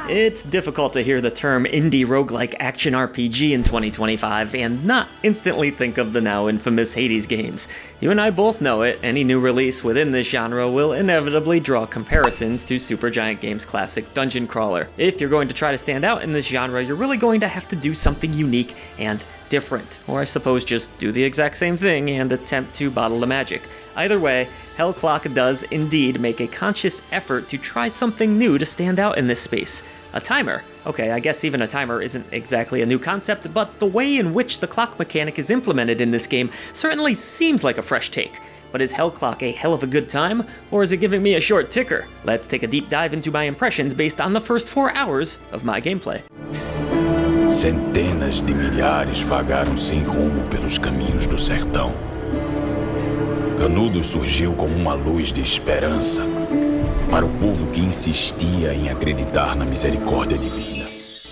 It's difficult to hear the term indie roguelike action RPG in 2025 and not instantly think of the now infamous Hades games. You and I both know it, any new release within this genre will inevitably draw comparisons to Supergiant Games' classic dungeon crawler. If you're going to try to stand out in this genre, you're really going to have to do something unique and different, or I suppose just do the exact same thing and attempt to bottle the magic. Either way, Hellclock does indeed make a conscious effort to try something new to stand out in this space. A timer. Okay, I guess even a timer isn't exactly a new concept, but the way in which the clock mechanic is implemented in this game certainly seems like a fresh take. But is Hellclock a hell of a good time, or is it giving me a short ticker? Let's take a deep dive into my impressions based on the first 4 hours of my gameplay. Centenas de milhares vagaram sem rumo pelos caminhos do sertão. Canudo surgiu como uma luz de esperança para o povo que insistia em acreditar na misericórdia divina.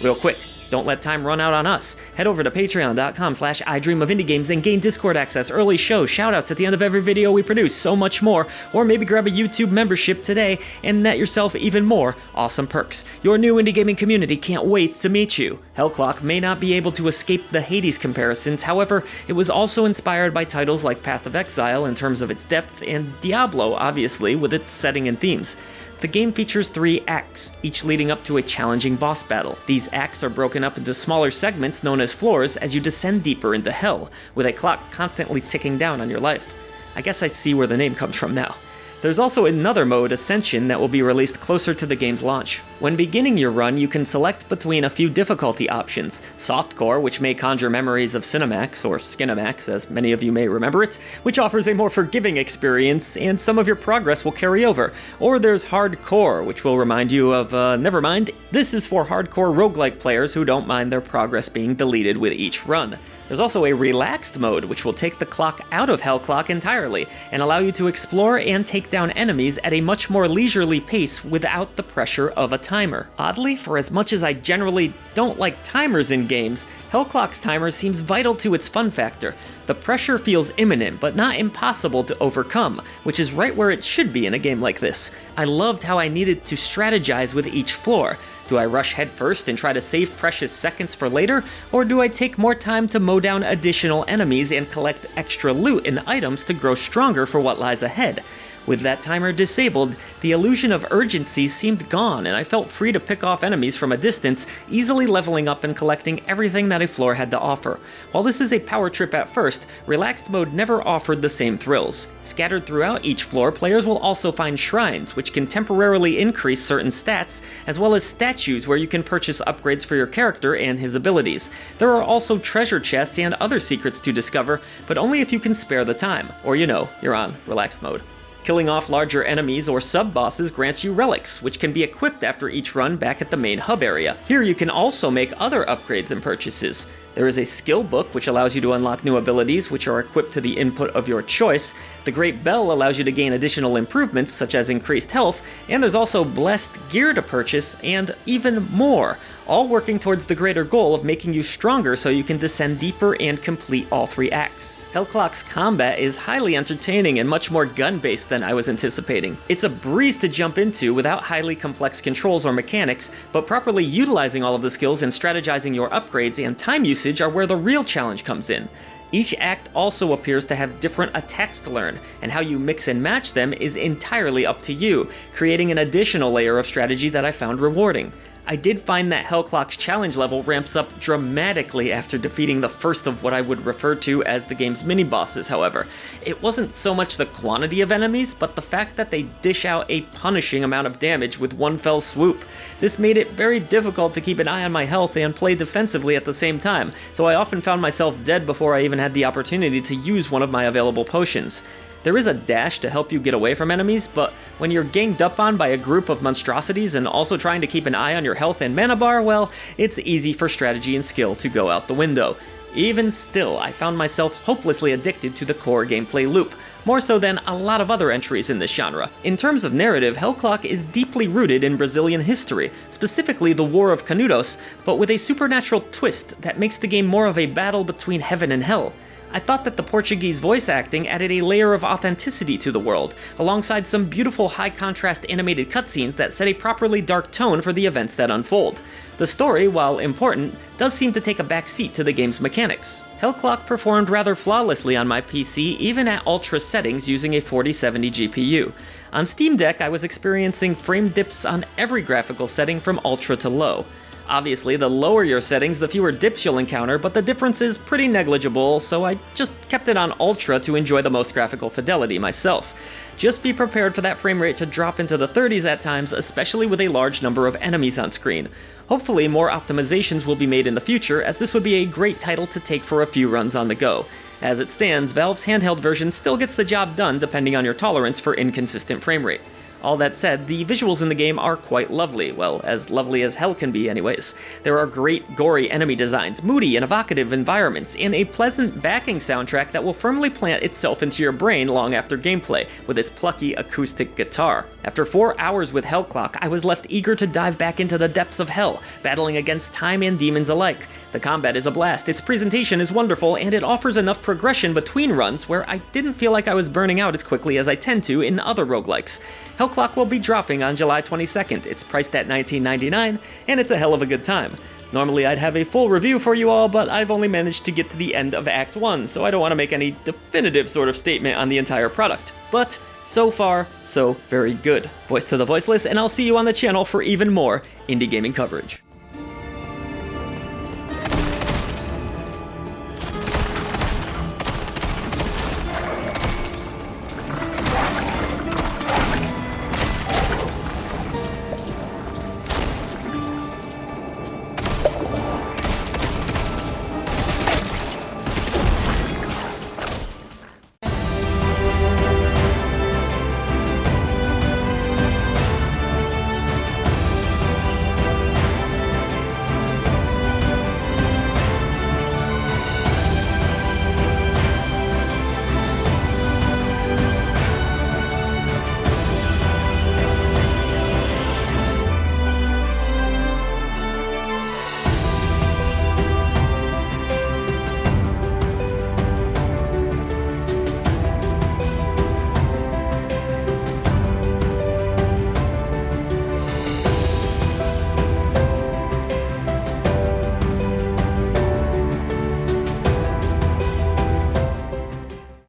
Real quick, don't let time run out on us. Head over to patreon.com/idreamofindiegames and gain Discord access, early shows, shoutouts at the end of every video we produce, so much more. Or maybe grab a YouTube membership today and net yourself even more awesome perks. Your new indie gaming community can't wait to meet you. Hellclock may not be able to escape the Hades comparisons, however, it was also inspired by titles like Path of Exile in terms of its depth, and Diablo, obviously, with its setting and themes. The game features 3 acts, each leading up to a challenging boss battle. These acts are broken up into smaller segments known as floors as you descend deeper into hell, with a clock constantly ticking down on your life. I guess I see where the name comes from now. There's also another mode, Ascension, that will be released closer to the game's launch. When beginning your run, you can select between a few difficulty options. Softcore, which may conjure memories of Cinemax, or Skinemax, as many of you may remember it, which offers a more forgiving experience, and some of your progress will carry over. Or there's Hardcore, which will remind you of, never mind. This is for hardcore roguelike players who don't mind their progress being deleted with each run. There's also a relaxed mode, which will take the clock out of Hellclock entirely, and allow you to explore and take down enemies at a much more leisurely pace without the pressure of a timer. Oddly, for as much as I generally don't like timers in games, Hellclock's timer seems vital to its fun factor. The pressure feels imminent, but not impossible to overcome, which is right where it should be in a game like this. I loved how I needed to strategize with each floor. Do I rush headfirst and try to save precious seconds for later, or do I take more time to mow down additional enemies and collect extra loot and items to grow stronger for what lies ahead? With that timer disabled, the illusion of urgency seemed gone, and I felt free to pick off enemies from a distance, easily leveling up and collecting everything that a floor had to offer. While this is a power trip at first, relaxed mode never offered the same thrills. Scattered throughout each floor, players will also find shrines, which can temporarily increase certain stats, as well as statues where you can purchase upgrades for your character and his abilities. There are also treasure chests and other secrets to discover, but only if you can spare the time, or you're on relaxed mode. Killing off larger enemies or sub-bosses grants you relics, which can be equipped after each run back at the main hub area. Here you can also make other upgrades and purchases. There is a skill book which allows you to unlock new abilities which are equipped to the input of your choice. The Great Bell allows you to gain additional improvements such as increased health, and there's also blessed gear to purchase and even more, all working towards the greater goal of making you stronger so you can descend deeper and complete all 3 acts. Hellclock's combat is highly entertaining and much more gun-based than I was anticipating. It's a breeze to jump into without highly complex controls or mechanics, but properly utilizing all of the skills and strategizing your upgrades and time usage are where the real challenge comes in. Each act also appears to have different attacks to learn, and how you mix and match them is entirely up to you, creating an additional layer of strategy that I found rewarding. I did find that Hellclock's challenge level ramps up dramatically after defeating the first of what I would refer to as the game's mini-bosses, however. It wasn't so much the quantity of enemies, but the fact that they dish out a punishing amount of damage with one fell swoop. This made it very difficult to keep an eye on my health and play defensively at the same time, so I often found myself dead before I even had the opportunity to use one of my available potions. There is a dash to help you get away from enemies, but when you're ganged up on by a group of monstrosities and also trying to keep an eye on your health and mana bar, well, it's easy for strategy and skill to go out the window. Even still, I found myself hopelessly addicted to the core gameplay loop, more so than a lot of other entries in this genre. In terms of narrative, Hellclock is deeply rooted in Brazilian history, specifically the War of Canudos, but with a supernatural twist that makes the game more of a battle between heaven and hell. I thought that the Portuguese voice acting added a layer of authenticity to the world, alongside some beautiful high-contrast animated cutscenes that set a properly dark tone for the events that unfold. The story, while important, does seem to take a back seat to the game's mechanics. Hellclock performed rather flawlessly on my PC, even at ultra settings using a 4070 GPU. On Steam Deck, I was experiencing frame dips on every graphical setting from ultra to low. Obviously, the lower your settings, the fewer dips you'll encounter, but the difference is pretty negligible, so I just kept it on ultra to enjoy the most graphical fidelity myself. Just be prepared for that frame rate to drop into the 30s at times, especially with a large number of enemies on screen. Hopefully, more optimizations will be made in the future, as this would be a great title to take for a few runs on the go. As it stands, Valve's handheld version still gets the job done depending on your tolerance for inconsistent frame rate. All that said, the visuals in the game are quite lovely, well, as lovely as hell can be anyways. There are great, gory enemy designs, moody and evocative environments, and a pleasant backing soundtrack that will firmly plant itself into your brain long after gameplay, with its plucky acoustic guitar. After 4 hours with Hellclock, I was left eager to dive back into the depths of hell, battling against time and demons alike. The combat is a blast, its presentation is wonderful, and it offers enough progression between runs where I didn't feel like I was burning out as quickly as I tend to in other roguelikes. Hellclock will be dropping on July 22nd, it's priced at $19.99, and it's a hell of a good time. Normally I'd have a full review for you all, but I've only managed to get to the end of Act 1, so I don't want to make any definitive sort of statement on the entire product. But so far, so very good. Voice to the voiceless, and I'll see you on the channel for even more indie gaming coverage.